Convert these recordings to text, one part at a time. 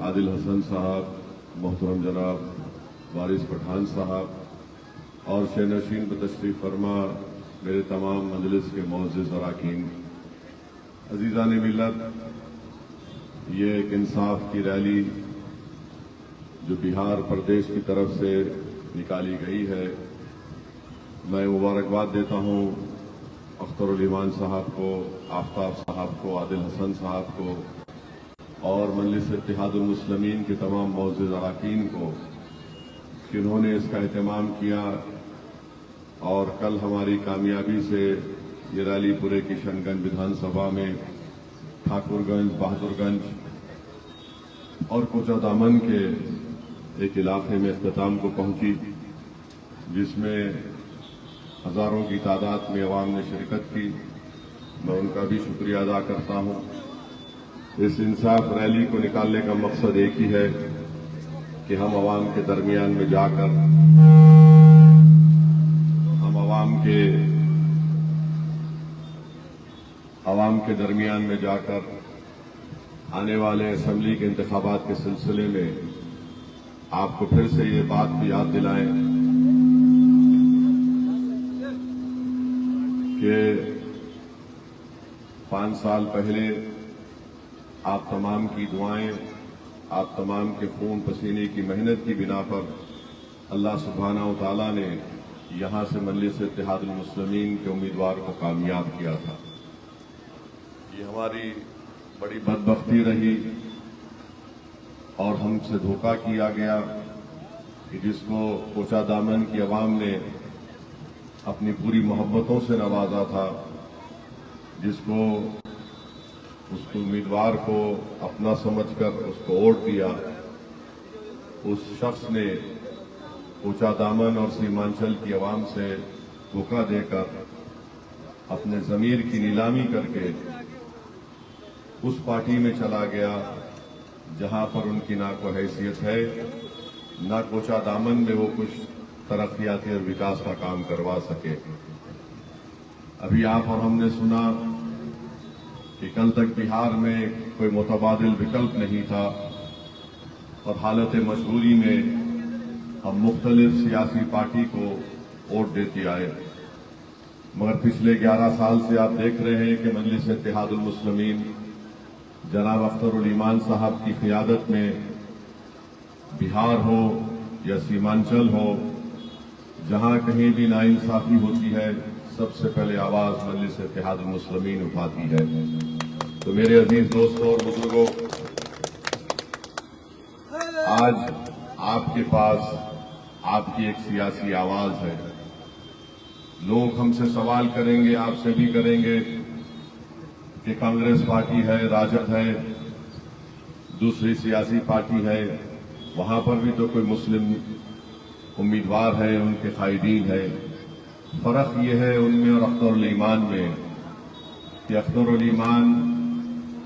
عادل حسن صاحب، محترم جناب وارث پٹھان صاحب اور شہنشین بتشریف فرما میرے تمام مجلس کے معزز اراکین، عزیزان ملت، یہ ایک انصاف کی ریلی جو بہار پردیش کی طرف سے نکالی گئی ہے، میں مبارکباد دیتا ہوں اختر الایمان صاحب کو، آفتاب صاحب کو، عادل حسن صاحب کو اور مجلس اتحاد المسلمین کے تمام معزز اراکین کو کہ انہوں نے اس کا اہتمام کیا اور کل ہماری کامیابی سے یہ ریلی پورے کشن گنج ودھان سبھا میں ٹھاکر گنج، بہادر گنج اور کوچہ دامن کے ایک علاقے میں اختتام کو پہنچی، جس میں ہزاروں کی تعداد میں عوام نے شرکت کی۔ میں ان کا بھی شکریہ ادا کرتا ہوں۔ اس انصاف ریلی کو نکالنے کا مقصد ایک ہی ہے کہ ہم عوام کے درمیان میں جا کر عوام کے درمیان میں جا کر آنے والے اسمبلی کے انتخابات کے سلسلے میں آپ کو پھر سے یہ بات بھی یاد دلائیں کہ 5 سال پہلے آپ تمام کی دعائیں، آپ تمام کے خون پسینے کی محنت کی بنا پر اللہ سبحانہ و تعالیٰ نے یہاں سے مجلس اتحاد المسلمین کے امیدوار کو کامیاب کیا تھا۔ یہ ہماری بڑی بدبختی رہی اور ہم سے دھوکہ کیا گیا کہ جس کو کوچہ دامن کی عوام نے اپنی پوری محبتوں سے نوازا تھا، جس کو اس امیدوار کو اپنا سمجھ کر اس کو ووٹ دیا، اس شخص نے کوچہ دامن اور سیمانچل کی عوام سے دھوکہ دے کر اپنے ضمیر کی نیلامی کر کے اس پارٹی میں چلا گیا جہاں پر ان کی نہ کوئی حیثیت ہے، نہ کوچہ دامن میں وہ کچھ ترقیاتی اور وکاس کا کام کروا سکے۔ ابھی آپ اور ہم نے سنا کہ کل تک بہار میں کوئی متبادل وکلپ نہیں تھا اور حالت مجبوری میں ہم مختلف سیاسی پارٹی کو ووٹ دیتے آئے، مگر پچھلے 11 سال سے آپ دیکھ رہے ہیں کہ مجلس اتحاد المسلمین جناب اختر الایمان صاحب کی قیادت میں بہار ہو یا سیمانچل ہو، جہاں کہیں بھی ناانصافی ہوتی ہے سب سے پہلے آواز مجلس اتحاد المسلمین اٹھاتی ہے۔ تو میرے عزیز دوستوں اور بزرگوں، آج آپ کے پاس آپ کی ایک سیاسی آواز ہے۔ لوگ ہم سے سوال کریں گے، آپ سے بھی کریں گے کہ کانگریس پارٹی ہے، راجد ہے، دوسری سیاسی پارٹی ہے، وہاں پر بھی تو کوئی مسلم امیدوار ہے، ان کے قائدین ہے۔ فرق یہ ہے ان میں اور اختر الایمان میں کہ اختر الایمان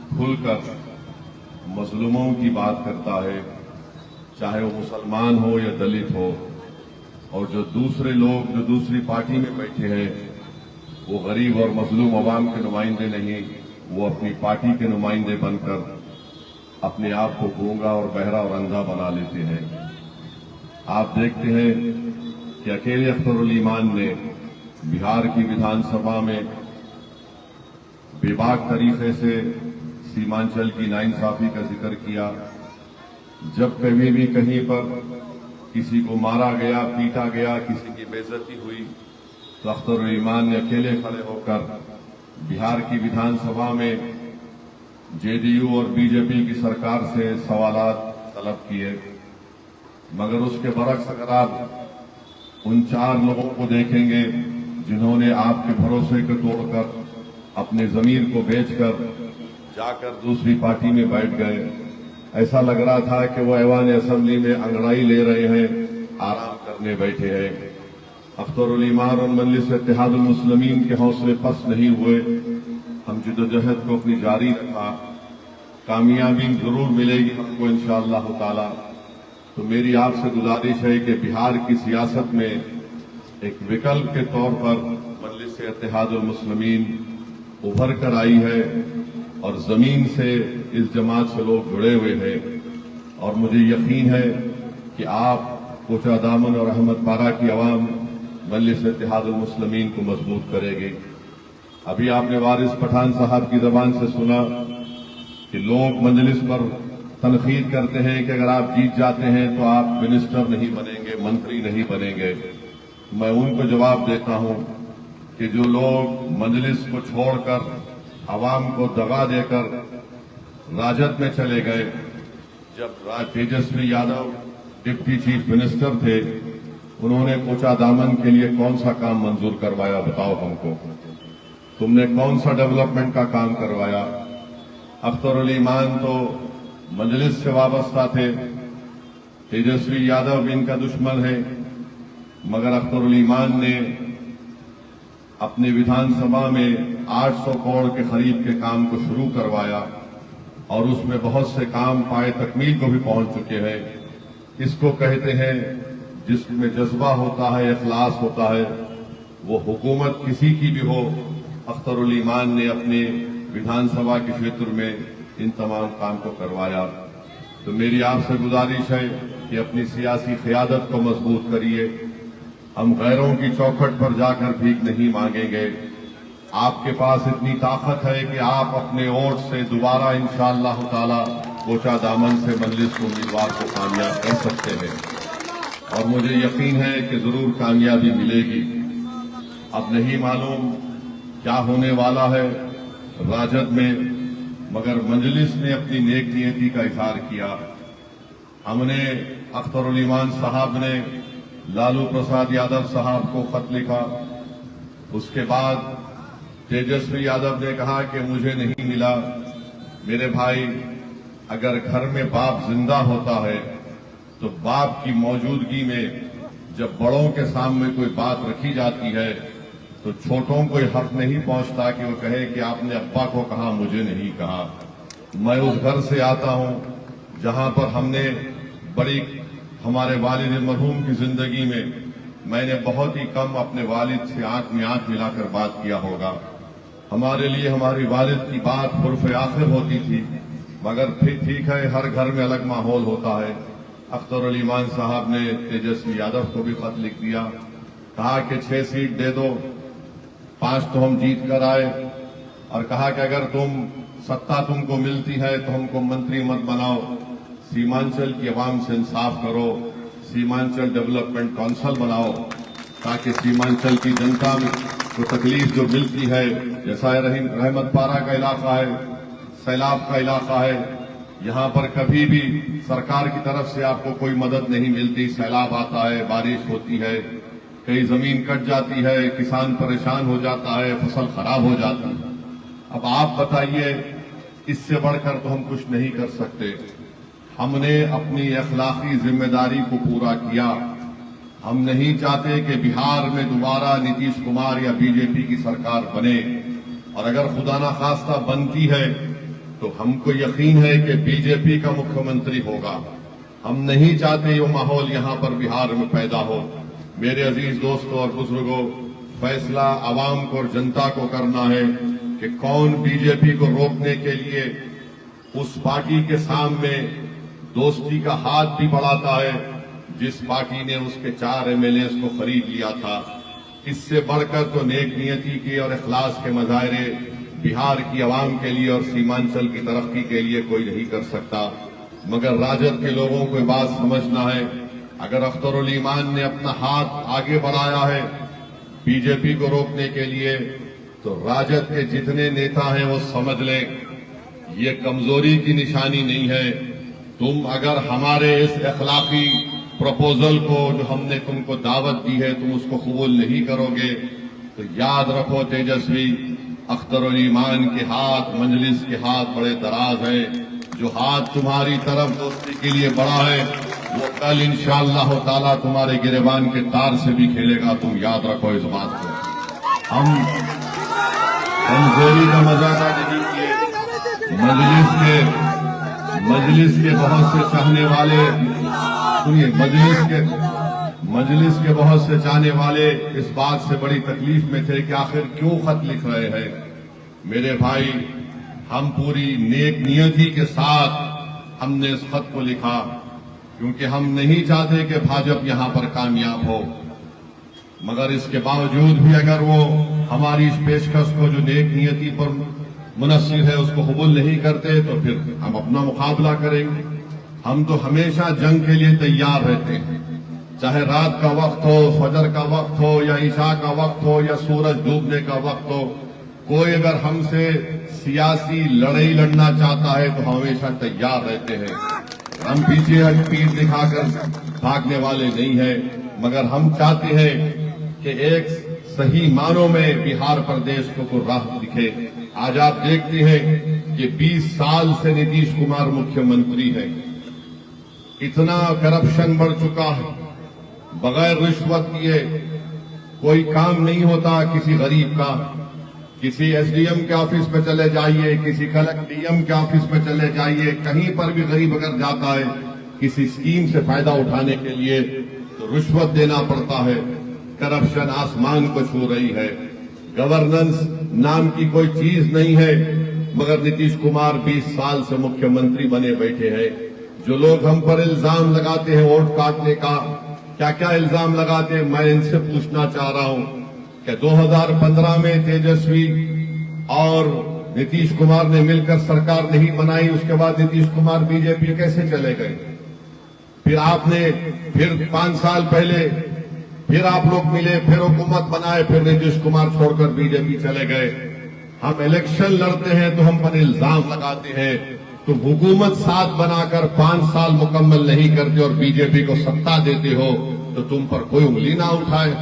کھل کر مظلوموں کی بات کرتا ہے، چاہے وہ مسلمان ہو یا دلت ہو، اور جو دوسرے لوگ جو دوسری پارٹی میں بیٹھے ہیں وہ غریب اور مظلوم عوام کے نمائندے نہیں، وہ اپنی پارٹی کے نمائندے بن کر اپنے آپ کو گونگا اور بہرا اور اندھا بنا لیتے ہیں۔ آپ دیکھتے ہیں کہ اکیلے اختر الایمان نے بہار کی ودھان سبھا میں بے باک طریقے سے سیمانچل کی ناانصافی کا ذکر کیا۔ جب کبھی بھی کہیں پر کسی کو مارا گیا، پیٹا گیا، کسی کی بے عزتی ہوئی تو اختر الایمان نے اکیلے کھڑے ہو کر بہار کی ودھان سبھا میں جے ڈی یو اور بی جے پی کی سرکار سے سوالات طلب کیے، مگر اس کے برعکس اگر آپ ان 4 لوگوں کو دیکھیں گے جنہوں نے آپ کے بھروسے کو توڑ کر اپنے ضمیر کو بیچ کر جا کر دوسری پارٹی میں بیٹھ گئے، ایسا لگ رہا تھا کہ وہ ایوان اسمبلی میں انگڑائی لے رہے ہیں، آرام کرنے بیٹھے ہیں۔ اختر الایمان اور مجلس اتحاد المسلمین کے حوصلے پست نہیں ہوئے، ہم جدوجہد کو اپنی جاری رکھا، کامیابی ضرور ملے گی ہم کو انشاءاللہ تعالی۔ تو میری آپ سے گزارش ہے کہ بہار کی سیاست میں ایک وکلپ کے طور پر مجلس اتحاد المسلمین ابھر کر آئی ہے اور زمین سے اس جماعت سے لوگ جڑے ہوئے ہیں، اور مجھے یقین ہے کہ آپ کوچہ دامن اور احمد پارہ کی عوام مجلس اتحاد المسلمین کو مضبوط کرے گی۔ ابھی آپ نے وارث پٹھان صاحب کی زبان سے سنا کہ لوگ مجلس پر تنقید کرتے ہیں کہ اگر آپ جیت جاتے ہیں تو آپ منسٹر نہیں بنیں گے، منتری نہیں بنیں گے۔ میں ان کو جواب دیتا ہوں کہ جو لوگ مجلس کو چھوڑ کر عوام کو دغا دے کر راجد میں چلے گئے، جب Tejashwi Yadav deputy chief minister تھے، انہوں نے کوچہ دامن کے لیے کون سا کام منظور کروایا؟ بتاؤ ہم کو، تم نے کون سا ڈیولپمنٹ کا کام کروایا؟ اختر علی مان تو مجلس سے وابستہ تھے، تیجسوی یادو بھی ان کا دشمن ہے، مگر اختر علی مان نے اپنے ویدھان سبھا میں 800 کروڑ کے قریب کے کام کو شروع کروایا اور اس میں بہت سے کام پائے تکمیل کو بھی پہنچ چکے ہیں۔ اس کو کہتے ہیں جس میں جذبہ ہوتا ہے، اخلاص ہوتا ہے، وہ حکومت کسی کی بھی ہو۔ اختر علی مان نے اپنے ویدھان سبھا کے چھیتر میں ان تمام کام کو کروایا۔ تو میری آپ سے گزارش ہے کہ اپنی سیاسی قیادت کو مضبوط کریے۔ ہم غیروں کی چوکھٹ پر جا کر بھیک نہیں مانگیں گے۔ آپ کے پاس اتنی طاقت ہے کہ آپ اپنے ووٹ سے دوبارہ انشاءاللہ تعالی کوچہ دامن سے مجلس کو امیدوار کو کامیاب کر سکتے ہیں، اور مجھے یقین ہے کہ ضرور کامیابی ملے گی۔ اب نہیں معلوم کیا ہونے والا ہے راجد میں، مگر مجلس نے اپنی نیک نیتی کا اظہار کیا۔ ہم نے اختر علی مان صاحب نے لالو پرساد یادو صاحب کو خط لکھا، اس کے بعد تیجسوی یادو نے کہا کہ مجھے نہیں ملا۔ میرے بھائی، اگر گھر میں باپ زندہ ہوتا ہے تو باپ کی موجودگی میں جب بڑوں کے سامنے کوئی بات رکھی جاتی ہے تو چھوٹوں کو یہ حق نہیں پہنچتا کہ وہ کہے کہ آپ نے ابا کو کہا، مجھے نہیں کہا۔ میں اس گھر سے آتا ہوں جہاں پر ہم نے ہمارے والد مرحوم کی زندگی میں نے بہت ہی کم اپنے والد سے آنکھ میں آنکھ ملا کر بات کیا ہوگا۔ ہمارے لیے ہماری والد کی بات حرف آخر ہوتی تھی، مگر پھر ٹھیک ہے، ہر گھر میں الگ ماحول ہوتا ہے۔ اختر علی مان صاحب نے تیجسوی یادو کو بھی خط لکھ دیا، کہا کہ 6 سیٹ دے دو، 5 تو ہم جیت کر آئے، اور کہا کہ اگر ستہ تم کو ملتی ہے تو ہم کو منتری مت بناؤ، سیمانچل کی عوام سے انصاف کرو، سیمانچل ڈیولپمنٹ کونسل بناؤ، تاکہ سیمانچل کی جنتا کو تکلیف جو ملتی ہے، جیسا احمد پارہ کا علاقہ ہے، سیلاب کا علاقہ ہے، یہاں پر کبھی بھی سرکار کی طرف سے آپ کو کوئی مدد نہیں ملتی، سیلاب آتا ہے، بارش ہوتی ہے، کئی زمین کٹ جاتی ہے، کسان پریشان ہو جاتا ہے، فصل خراب ہو جاتی ہے۔ اب آپ بتائیے، اس سے بڑھ کر تو ہم کچھ نہیں کر سکتے۔ ہم نے اپنی اخلاقی ذمہ داری کو پورا کیا۔ ہم نہیں چاہتے کہ بہار میں دوبارہ نتیش کمار یا بی جے پی کی سرکار بنے، اور اگر خدا نخواستہ بنتی ہے تو ہم کو یقین ہے کہ بی جے پی کا مکھیہ منتری ہوگا۔ ہم نہیں چاہتے یہ ماحول یہاں پر بہار میں پیدا ہو۔ میرے عزیز دوستوں اور بزرگوں، فیصلہ عوام کو اور جنتا کو کرنا ہے کہ کون بی جے پی کو روکنے کے لیے اس پارٹی کے سامنے دوستی کا ہاتھ بھی بڑھاتا ہے جس پارٹی نے اس کے 4 MLAs کو خرید لیا تھا۔ اس سے بڑھ کر تو نیک نیتی کے اور اخلاص کے مظاہرے بہار کی عوام کے لیے اور سیمانچل کی ترقی کے لیے کوئی نہیں کر سکتا۔ مگر راجد کے لوگوں کو بات سمجھنا ہے، اگر اختر علی مان نے اپنا ہاتھ آگے بڑھایا ہے بی جے پی کو روکنے کے لیے، تو راجد کے جتنے نیتا ہیں وہ سمجھ لیں یہ کمزوری کی نشانی نہیں ہے۔ تم اگر ہمارے اس اخلاقی پروپوزل کو جو ہم نے تم کو دعوت دی ہے تم اس کو قبول نہیں کرو گے تو یاد رکھو تیجسوی، اختر علی مان کے ہاتھ، مجلس کے ہاتھ بڑے دراز ہیں۔ جو ہاتھ تمہاری طرف دوستی کے لیے بڑا ہے وہ کل انشاءاللہ تعالی تمہارے گریبان کے تار سے بھی کھیلے گا، تم یاد رکھو اس بات کو۔ ہم کمزوری کا مظاہرہ نہیں کیے۔ مجلس کے بہت سے چاہنے والے، سنیے، مجلس کے بہت سے چاہنے والے اس بات سے بڑی تکلیف میں تھے کہ آخر کیوں خط لکھ رہے ہیں۔ میرے بھائی، ہم پوری نیک نیتی کے ساتھ ہم نے اس خط کو لکھا کیونکہ ہم نہیں چاہتے کہ بھاجپ یہاں پر کامیاب ہو، مگر اس کے باوجود بھی اگر وہ ہماری اس پیشکش کو جو نیک نیتی پر منحصر ہے اس کو قبول نہیں کرتے تو پھر ہم اپنا مقابلہ کریں گے۔ ہم تو ہمیشہ جنگ کے لیے تیار رہتے ہیں، چاہے رات کا وقت ہو، فجر کا وقت ہو، یا عشاء کا وقت ہو، یا سورج ڈوبنے کا وقت ہو۔ کوئی اگر ہم سے سیاسی لڑائی لڑنا چاہتا ہے تو ہم ہمیشہ تیار رہتے ہیں۔ ہم پیچھے پیٹھ دکھا کر بھاگنے والے نہیں ہیں، مگر ہم چاہتے ہیں کہ ایک صحیح معنوں میں بہار پردیش کو راہ دکھے۔ آج آپ دیکھتے ہیں کہ 20 سال سے نتیش کمار مکھیہ منتری ہے، اتنا کرپشن بڑھ چکا ہے، بغیر رشوت کیے کوئی کام نہیں ہوتا کسی غریب کا۔ کسی ایس ڈی ایم کے آفس پہ چلے جائیے، کسی کلکٹر ڈی ایم کے آفس پہ چلے جائیے، کہیں پر بھی غریب اگر جاتا ہے کسی اسکیم سے فائدہ اٹھانے کے لیے تو رشوت دینا پڑتا ہے۔ کرپشن آسمان کو چھو رہی ہے، گورننس نام کی کوئی چیز نہیں ہے، مگر نتیش کمار 20 سال سے مکھیہ منتری بنے بیٹھے ہیں۔ جو لوگ ہم پر الزام لگاتے ہیں ووٹ کاٹنے کا، کیا کیا الزام لگاتے ہیں، میں ان سے پوچھنا چاہ رہا ہوں کہ 2015 میں تیجسوی اور نتیش کمار نے مل کر سرکار نہیں بنائی، اس کے بعد نتیش کمار بی جے پی کیسے چلے گئے؟ پھر آپ نے 5 سال پہلے پھر آپ لوگ ملے، پھر حکومت بنائے، پھر نتیش کمار چھوڑ کر بی جے پی چلے گئے۔ ہم الیکشن لڑتے ہیں تو ہم پر الزام لگاتے ہیں، تو حکومت ساتھ بنا کر 5 سال مکمل نہیں کرتے اور بی جے پی کو ستا دیتے ہو تو تم پر کوئی انگلی نہ اٹھائے۔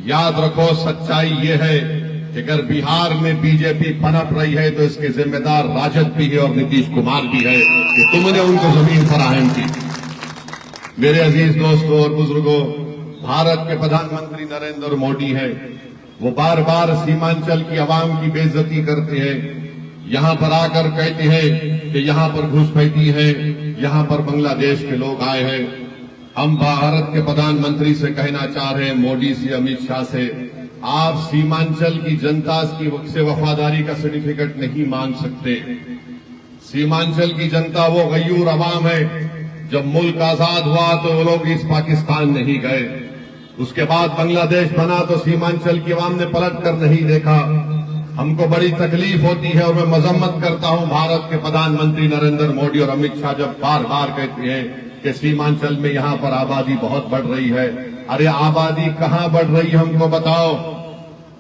یاد رکھو، سچائی یہ ہے کہ اگر بہار میں بی جے پی پنپ رہی ہے تو اس کے ذمہ دار راجد بھی ہے اور نتیش کمار بھی ہے کہ تم نے ان کو زمین فراہم کی۔ میرے عزیز دوستوں اور بزرگوں، بھارت کے پردھان منتری نریندر مودی ہیں، وہ بار بار سیمانچل کی عوام کی بے عزتی کرتے ہیں، یہاں پر آ کر کہتے ہیں کہ یہاں پر گھسپیٹی ہے، یہاں پر بنگلہ دیش کے لوگ آئے ہیں۔ ہم بھارت کے پردھان منتری سے کہنا چاہ رہے ہیں، مودی سے، امت شاہ سے، آپ سیمانچل کی جنتا سے وفاداری کا سرٹیفکیٹ نہیں مانگ سکتے۔ سیمانچل کی جنتا وہ غیور عوام ہے، جب ملک آزاد ہوا تو وہ لوگ اس پاکستان نہیں گئے، اس کے بعد بنگلہ دیش بنا تو سیمانچل کی عوام نے پلٹ کر نہیں دیکھا۔ ہم کو بڑی تکلیف ہوتی ہے اور میں مذمت کرتا ہوں بھارت کے پردھان منتری نریندر مودی اور امت شاہ جب بار بار کہتے ہیں کہ سیمانچل میں یہاں پر آبادی بہت بڑھ رہی ہے۔ ارے آبادی کہاں بڑھ رہی ہے ہم کو بتاؤ۔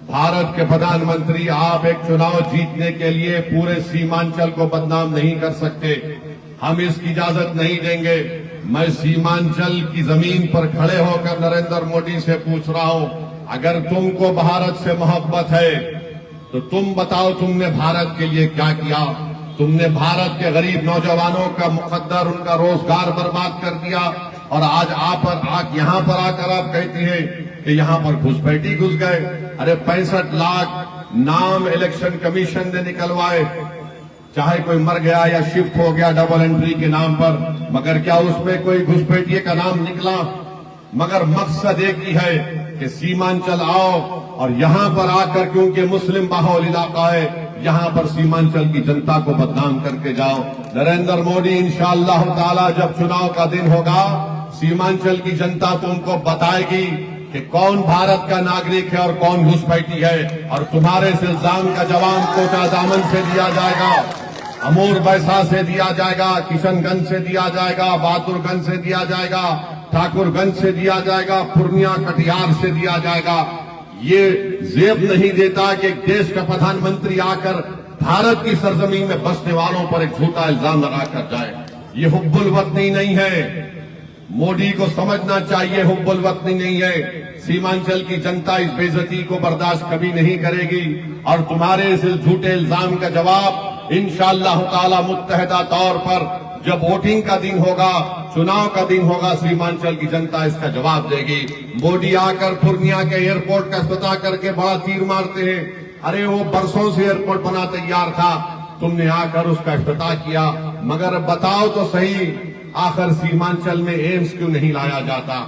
بھارت کے پردھان منتری، آپ ایک چناؤ جیتنے کے لیے پورے سیمانچل کو بدنام نہیں کر سکتے، ہم اس کی اجازت نہیں دیں گے۔ میں سیمانچل کی زمین پر کھڑے ہو کر نریندر مودی سے پوچھ رہا ہوں، اگر تم کو بھارت سے محبت ہے تو تم بتاؤ تم نے بھارت کے لیے کیا کیا؟ تم نے بھارت کے غریب نوجوانوں کا مقدر، ان کا روزگار برباد کر دیا، اور آج یہاں پر آ کر آپ کہتے ہیں کہ یہاں پر گھسپیٹی گھس گئے۔ ارے 65 لاکھ نام الیکشن کمیشن نے نکلوائے، چاہے کوئی مر گیا یا شفٹ ہو گیا ڈبل انٹری کے نام پر، مگر کیا اس میں کوئی گھسپیٹیے کا نام نکلا؟ مگر مقصد ایک ہی ہے کہ سیمانچل آؤ اور یہاں پر آ کر، کیونکہ مسلم باہول علاقہ ہے، یہاں پر سیمانچل کی جنتا کو بدنام کر کے جاؤ۔ نریندر مودی انشاءاللہ تعالی جب چناؤ کا دن ہوگا، سیمانچل کی جنتا تم کو بتائے گی کہ کون بھارت کا ناگرک ہے اور کون گھسپیٹی ہے، اور تمہارے اس الزام کا جواب کوٹا دامن سے دیا جائے گا، امور بیسا سے دیا جائے گا، کشن گنج سے دیا جائے گا، بہادر گنج سے دیا جائے گا، ٹھاکر گنج سے دیا جائے گا، پورنیا کٹیہار سے دیا جائے گا۔ یہ زیب نہیں دیتا کہ ایک دیش کا پردھان منتری آ کر بھارت کی سرزمین میں بسنے والوں پر ایک جھوٹا الزام لگا کر جائے۔ یہ حب الوطنی نہیں ہے، مودی کو سمجھنا چاہیے حب الوطنی نہیں ہے۔ سیمانچل کی جنتا اس بے عزتی کو برداشت کبھی نہیں کرے گی، اور تمہارے اس جھوٹے الزام کا جواب انشاءاللہ تعالی متحدہ طور پر جب ووٹنگ کا دن ہوگا، چناؤ کا دن ہوگا، سیمانچل کی جنتا اس کا جواب دے گی۔ مودی آ کر پورنیا کے ایئرپورٹ کا افتتاح کر کے بڑا تیر مارتے ہیں، ارے وہ برسوں سے ایئرپورٹ بنا تیار تھا، تم نے آ کر اس کا افتتاح کیا، مگر بتاؤ تو صحیح، آخر سیمانچل میں ایمز کیوں نہیں لایا جاتا؟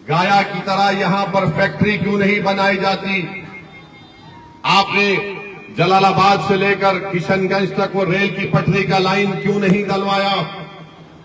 گایا کی طرح یہاں پر فیکٹری کیوں نہیں بنائی جاتی؟ آپ نے جلال آباد سے لے کر کشن گنج تک وہ ریل کی پٹری کا لائن کیوں نہیں ڈلوایا؟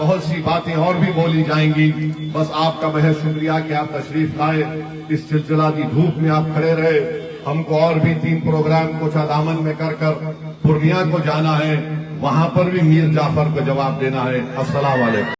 بہت سی باتیں اور بھی بولی جائیں گی. بس آپ کا محض شکریہ کہ آپ تشریف لائے, اس چلچلا کی دھوپ میں آپ کھڑے رہے. ہم کو اور بھی 3 پروگرام کوچا دامن میں کر پورنیہ کو جانا ہے, وہاں پر بھی میر جعفر کو جواب دینا ہے. السلام علیکم.